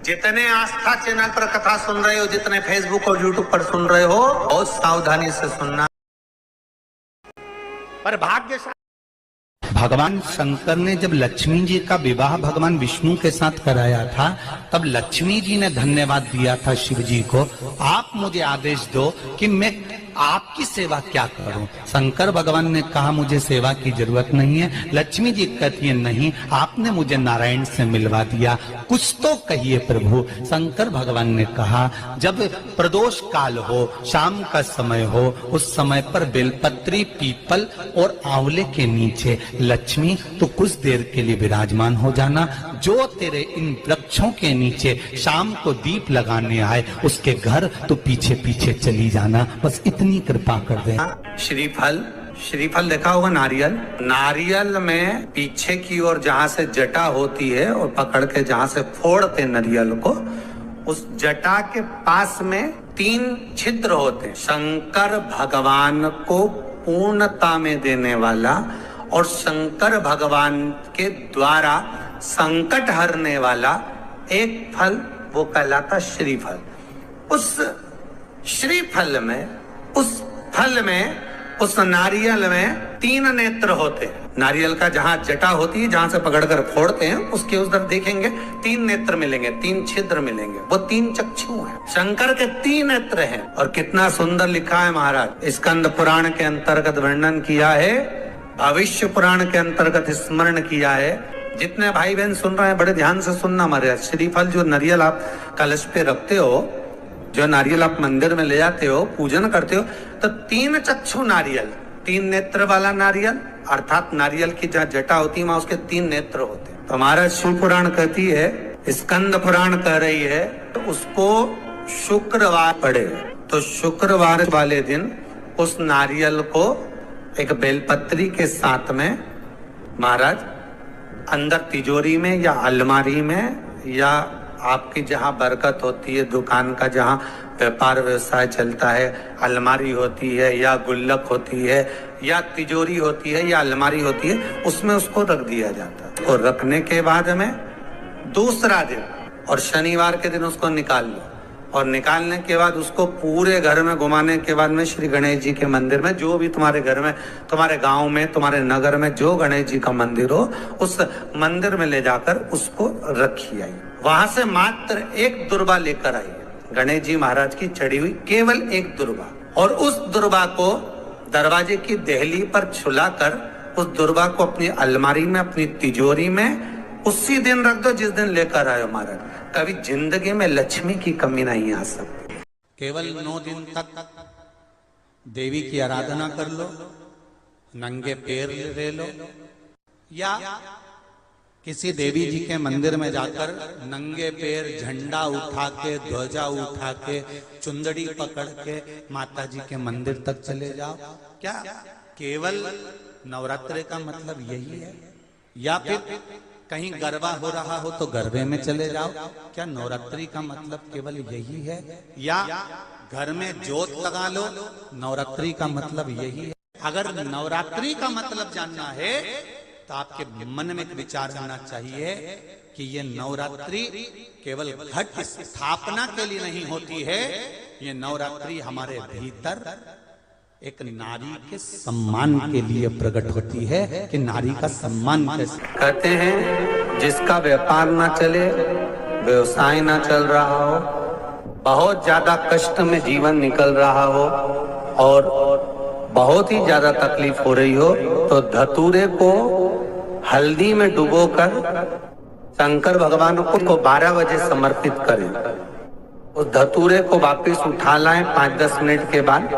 जितने आस्था चैनल पर कथा सुन रहे हो, जितने फेसबुक और यूट्यूब पर सुन रहे हो, बहुत सावधानी से सुनना। पर भाग्यशाली भगवान शंकर ने जब लक्ष्मी जी का विवाह भगवान विष्णु के साथ कराया था, तब लक्ष्मी जी ने धन्यवाद दिया था शिव जी को, आप मुझे आदेश दो कि मैं आपकी सेवा क्या करूं। शंकर भगवान ने कहा मुझे सेवा की जरूरत नहीं है। लक्ष्मी जी कहती है नहीं, आपने मुझे नारायण से मिलवा दिया, कुछ तो कहिए प्रभु। शंकर भगवान ने कहा जब प्रदोष काल हो, शाम का समय हो, उस समय पर बेलपत्री, पीपल और आंवले के नीचे लक्ष्मी तो कुछ देर के लिए विराजमान हो जाना। जो तेरे इन वृक्षों के नीचे शाम को दीप लगाने आए, उसके घर तो पीछे पीछे चली जाना। बस इतनी कृपा कर दे। श्रीफल देखा होगा, नारियल में पीछे की ओर जहाँ से जटा होती है और पकड़ के जहाँ से फोड़ते नारियल को, उस जटा के पास में 3 छिद्र होते। शंकर भगवान को पूर्णता में देने वाला और शंकर भगवान के द्वारा संकट हरने वाला एक फल, वो कहलाता श्रीफल। उस श्रीफल में, उस फल में, उस नारियल में 3 नेत्र होते हैं। नारियल का जहां जटा होती है, जहां से पकड़कर फोड़ते हैं, उसके उस तरफ देखेंगे 3 नेत्र मिलेंगे, 3 छिद्र मिलेंगे, वो 3 चक्षु हैं। शंकर के 3 नेत्र हैं। और कितना सुंदर लिखा है महाराज, स्कंद पुराण के अंतर्गत वर्णन किया है, भविष्य पुराण के अंतर्गत स्मरण किया है। जितने भाई बहन सुन रहे हैं बड़े ध्यान से सुनना महाराज। श्रीफल जो नारियल आप कलश पे रखते हो, जो नारियल आप मंदिर में ले जाते हो, पूजन करते हो, तो 3 चक्षु नारियल, 3 नेत्र वाला नारियल, अर्थात नारियल की जहाँ जटा होती है वहां उसके 3 नेत्र होते हैं। तो महाराज शिव पुराण कहती है, स्कंद पुराण कह रही है, तो उसको शुक्रवार पड़े, तो शुक्रवार वाले दिन उस नारियल को एक बेलपत्री के साथ में महाराज अंदर तिजोरी में या अलमारी में, या आपकी जहां बरकत होती है, दुकान का जहां व्यापार व्यवसाय चलता है, अलमारी होती है या गुल्लक होती है या तिजोरी होती है या अलमारी होती है, उसमें उसको रख दिया जाता है। और रखने के बाद में दूसरा दिन और शनिवार के दिन उसको निकाल लो, और निकालने के बाद उसको पूरे घर में घुमाने के बाद में श्री गणेश जी के मंदिर में, जो भी तुम्हारे घर में, तुम्हारे गांव में, तुम्हारे नगर में जो गणेश जी का मंदिर हो, उस मंदिर में ले जाकर उसको रखी आई। वहां से मात्र 1 दुर्बा लेकर आई, गणेश जी महाराज की चढ़ी हुई केवल 1 दुर्बा। और उस दुर्बा को दरवाजे की देहली पर छुलाकर उस दुर्बा को अपनी अलमारी में, अपनी तिजोरी में उसी दिन रख दो जिस दिन लेकर आए महाराज। कभी जिंदगी में लक्ष्मी की कमी नहीं आ सकती। केवल 9 दिन तक देवी की आराधना कर लो, नंगे पैर ले लो, या किसी देवी जी के मंदिर में जाकर नंगे पैर झंडा उठा के, ध्वजा उठा के, चुंदड़ी पकड़ के माता जी के मंदिर तक चले जाओ। क्या केवल नवरात्रि का मतलब यही है? या फिर कहीं गरबा हो रहा हो तो गरबे में चले जाओ? क्या नवरात्रि का मतलब केवल यही है? या घर में जोत लगा लो, नवरात्रि का मतलब यही है? अगर नवरात्रि का मतलब जानना है तो आपके मन में एक विचार होना चाहिए कि ये नवरात्रि केवल घट स्थापना के लिए नहीं होती है, ये नवरात्रि हमारे भीतर एक नारी के सम्मान के लिए प्रकट होती है कि नारी का सम्मान कैसे। कहते हैं जिसका व्यापार ना चले, व्यवसाय ना चल रहा हो, बहुत ज्यादा कष्ट में जीवन निकल रहा हो और बहुत ही ज्यादा तकलीफ हो रही हो, तो धतूरे को हल्दी में डुबोकर शंकर भगवान को 12 बजे समर्पित करें। उस धतूरे को वापस उठा लाएं 5-10 मिनट के बाद,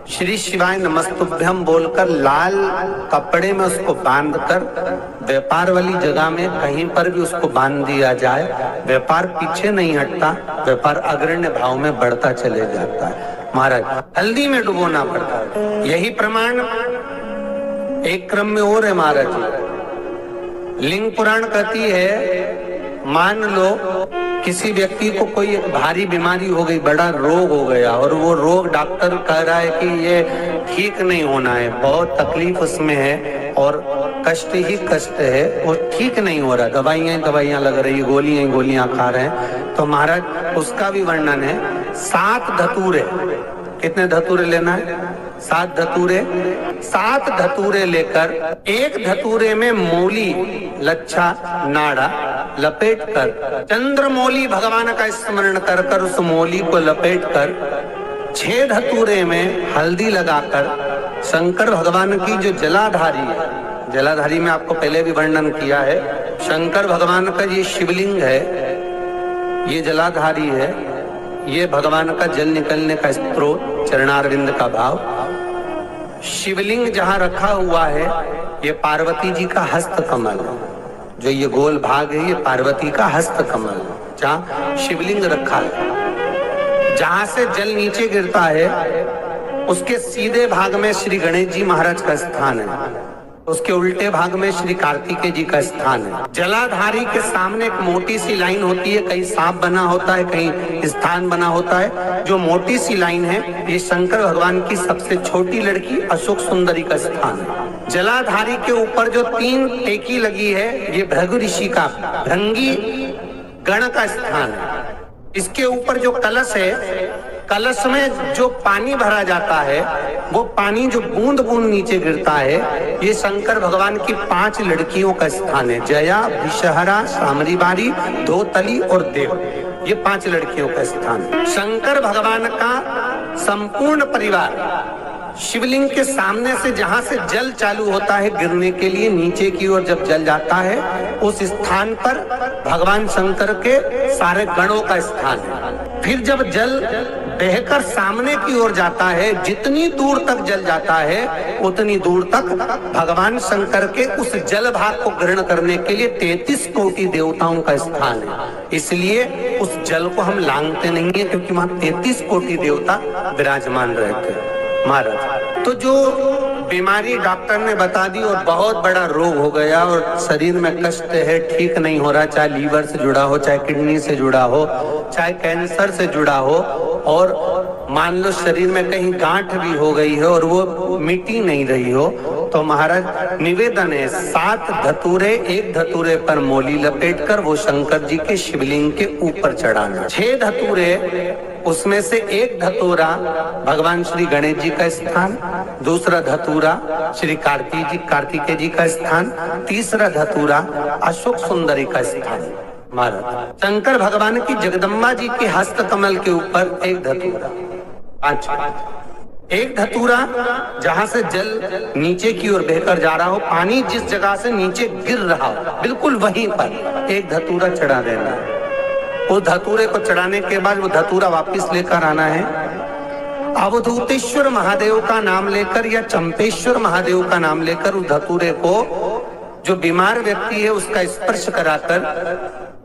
श्री शिवाय नमस्तुभ्यम बोलकर लाल कपड़े में उसको बांधकर व्यापार वाली जगह में कहीं पर भी उसको बांध दिया जाए। व्यापार पीछे नहीं हटता, व्यापार अग्रण्य भाव में बढ़ता चले जाता है। महाराज हल्दी में डुबोना पड़ता है। यही प्रमाण एक क्रम में और है महाराज जी। लिंग पुराण कहती है, मान लो किसी व्यक्ति को कोई भारी बीमारी हो गई, बड़ा रोग हो गया, और वो रोग डॉक्टर कह रहा है कि ये ठीक नहीं होना है, बहुत तकलीफ उसमें है, और कष्ट ही कष्ट है, वो ठीक नहीं हो रहा, दवाइयां लग रही, गोलियां खा रहे हैं। तो महाराज उसका भी वर्णन है। 7 धतूरे, कितने धतूरे लेना है? 7 धतूरे। 7 धतूरे लेकर एक धतूरे में मूली, लच्छा, नाड़ा लपेट कर, चंद्रमौली भगवान का स्मरण कर कर उस मौली को लपेट कर 6 धतूरे में हल्दी लगाकर शंकर भगवान की जो जलाधारी है, जलाधारी में आपको पहले भी वर्णन किया है, शंकर भगवान का ये शिवलिंग है, ये जलाधारी है, ये भगवान का जल निकलने का स्रोत, चरणारविंद का भाव। शिवलिंग जहां रखा हुआ है ये पार्वती जी का हस्त कमल है, जो ये गोल भाग है ये पार्वती का हस्त कमल है, जहां शिवलिंग रखा है। जहां से जल नीचे गिरता है उसके सीधे भाग में श्री गणेश जी महाराज का स्थान है, उसके उल्टे भाग में श्री कार्तिकेय जी का स्थान है। जलाधारी के सामने एक मोटी सी लाइन होती है, कहीं सांप बना होता है, कहीं स्थान बना होता है। जो मोटी सी लाइन है ये शंकर भगवान की सबसे छोटी लड़की अशोक सुंदरी का स्थान है। जलाधारी के ऊपर जो 3 टेकी लगी है ये भृगु ऋषि का, भृंगी गण का स्थान है। इसके ऊपर जो कलश है, कलश में जो पानी भरा जाता है वो पानी जो बूंद बूंद नीचे गिरता है ये शंकर भगवान की 5 लड़कियों का स्थान है। जया, विषहरा, सामरीबारी, धोतली और देव, ये 5 लड़कियों का स्थान है। शंकर भगवान का संपूर्ण परिवार शिवलिंग के सामने से जहां से जल चालू होता है गिरने के लिए नीचे की ओर जब जल जाता है उस स्थान पर भगवान शंकर के सारे गणों का स्थान है। फिर जब जल बहकर सामने की ओर जाता है, जितनी दूर तक जल जाता है उतनी दूर तक भगवान शंकर के उस जल भाग को ग्रहण करने के लिए 33 कोटि देवताओं का स्थान है। इसलिए उस जल को हम लांघते नहीं है क्योंकि वहां 33 कोटि देवता विराजमान रहते हैं महाराज। तो जो बीमारी डॉक्टर ने बता दी और बहुत बड़ा रोग हो गया और शरीर में कष्ट है, ठीक नहीं हो रहा, चाहे लीवर से जुड़ा हो, चाहे किडनी से जुड़ा हो, चाहे कैंसर से जुड़ा हो, और मान लो शरीर में कहीं गांठ भी हो गई है और वो मिटी नहीं रही हो, तो महाराज निवेदन है 7 धतूरे, एक धतूरे पर मोली लपेट कर वो शंकर जी के शिवलिंग के ऊपर चढ़ाना। 6 धतूरे, उसमें से एक धतूरा भगवान श्री गणेश जी का स्थान, दूसरा धतूरा श्री कार्तिकेय जी का स्थान, तीसरा धतूरा अशोक सुंदरी का स्थान। महाराज शंकर भगवान की जगदम्बा जी के हस्त कमल के ऊपर एक धतूरा, 5 एक धतूरा जहां से जल नीचे की ओर बहकर जा रहा हो, पानी जिस जगह से नीचे गिर रहा हो बिल्कुल वहीं पर एक धतूरा चढ़ा देना है। उस धतूरे को चढ़ाने के बाद वो धतूरा वापस लेकर आना है। अवधूतेश्वर महादेव का नाम लेकर या चंपेश्वर महादेव का नाम लेकर उस धतूरे को जो बीमार व्यक्ति है उसका स्पर्श कराकर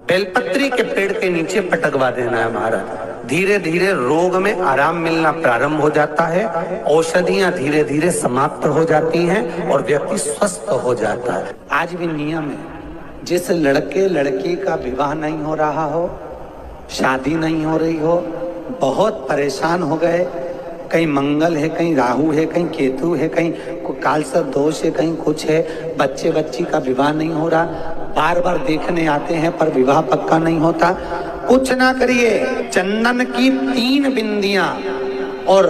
बेलपत्री के पेड़ के नीचे पटकवा देना है महाराज। धीरे धीरे रोग में आराम मिलना प्रारंभ हो जाता है, औषधियां धीरे धीरे समाप्त हो जाती हैं और व्यक्ति स्वस्थ हो जाता है। आज भी नियम है, जिस लड़के लड़की का विवाह नहीं हो रहा हो, शादी नहीं हो रही हो, बहुत परेशान हो गए, कहीं मंगल है, कहीं राहु है, कहीं केतु है, कहीं कालसर्प दोष है, कहीं कुछ है, बच्चे बच्ची का विवाह नहीं हो रहा, बार बार देखने आते हैं पर विवाह पक्का नहीं होता, कुछ ना करिए, चंदन की 3 बिंदियां और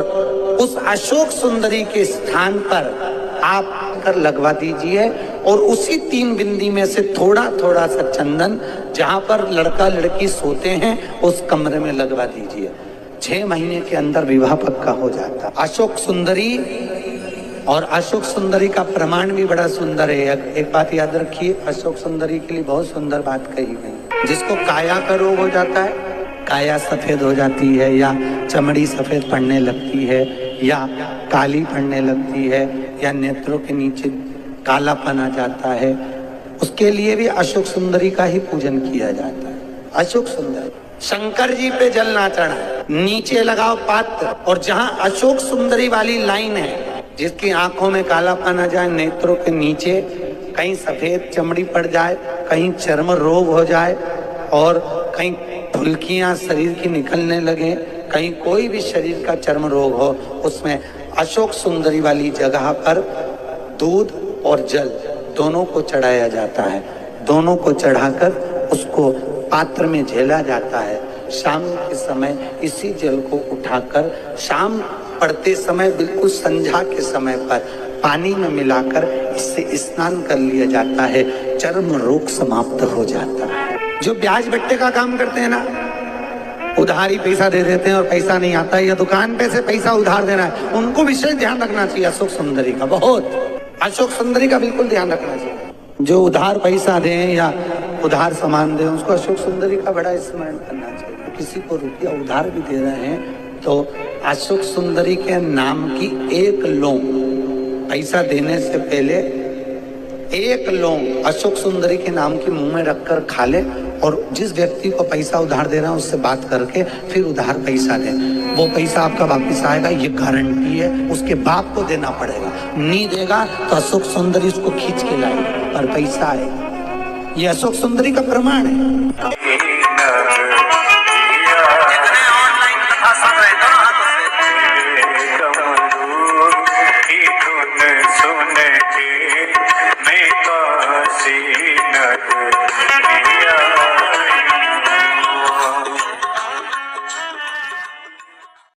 उस अशोक सुंदरी के स्थान पर आप कर लगवा दीजिए और उसी 3 बिंदी में से थोड़ा थोड़ा सा चंदन जहां पर लड़का लड़की सोते हैं उस कमरे में लगवा दीजिए। 6 महीने के अंदर विवाह पक्का हो जाता। अशोक सुंदरी, और अशोक सुंदरी का प्रमाण भी बड़ा सुंदर है। एक बात याद रखिए, अशोक सुंदरी के लिए बहुत सुंदर बात कही गई। जिसको काया का रोग हो जाता है, काया सफेद हो जाती है या चमड़ी सफेद पड़ने लगती है या काली पड़ने लगती है या नेत्रों के नीचे कालापन आ जाता है, उसके लिए भी अशोक सुंदरी का ही पूजन किया जाता है। अशोक सुंदरी, शंकर जी पे जल ना चढ़ा, नीचे लगाओ पात्र, और जहां अशोक सुंदरी वाली लाइन है, जिसकी आंखों में कालापन आ जाए, नेत्रों के नीचे कहीं सफेद चमड़ी पड़ जाए, कहीं चर्म रोग हो जाए और कहीं फुल्कियां शरीर की निकलने लगे, कहीं कोई भी शरीर का चर्म रोग हो, उसमें अशोक सुंदरी वाली जगह पर दूध और जल दोनों को चढ़ाया जाता है। दोनों को चढ़ाकर उसको पात्र में झेला जाता है। शाम के समय इसी जल को उठाकर शाम पड़ते समय बिल्कुल संध्या के समय पर पानी में मिलाकर इससे स्नान कर लिया जाता है। चर्म रोग समाप्त हो जाता है। जो ब्याज बट्टे का काम करते हैं ना, उधारी पैसा दे देते हैं और पैसा नहीं आता है, या दुकान पे से पैसा उधार देना है, उनको विशेष ध्यान रखना चाहिए अशोक सुंदरी का। बहुत अशोक सुंदरी का बिल्कुल ध्यान रखना चाहिए। जो उधार पैसा दें या उधार सामान दें, उसको अशोक सुंदरी का बड़ा स्मरण करना चाहिए। किसी को रुपया उधार भी दे रहे हैं तो अशोक सुंदरी के नाम की एक लौंग, पैसा देने से पहले एक लौंग अशोक सुंदरी के नाम की मुंह में रखकर खा ले, और जिस व्यक्ति को पैसा उधार दे रहा है उससे बात करके फिर उधार पैसा दे। वो पैसा आपका वापिस आएगा, ये गारंटी है। उसके बाप को देना पड़ेगा, नहीं देगा तो अशोक सुंदरी उसको खींच के लाएगी और पैसा आएगा। ये अशोक सुंदरी का प्रमाण है।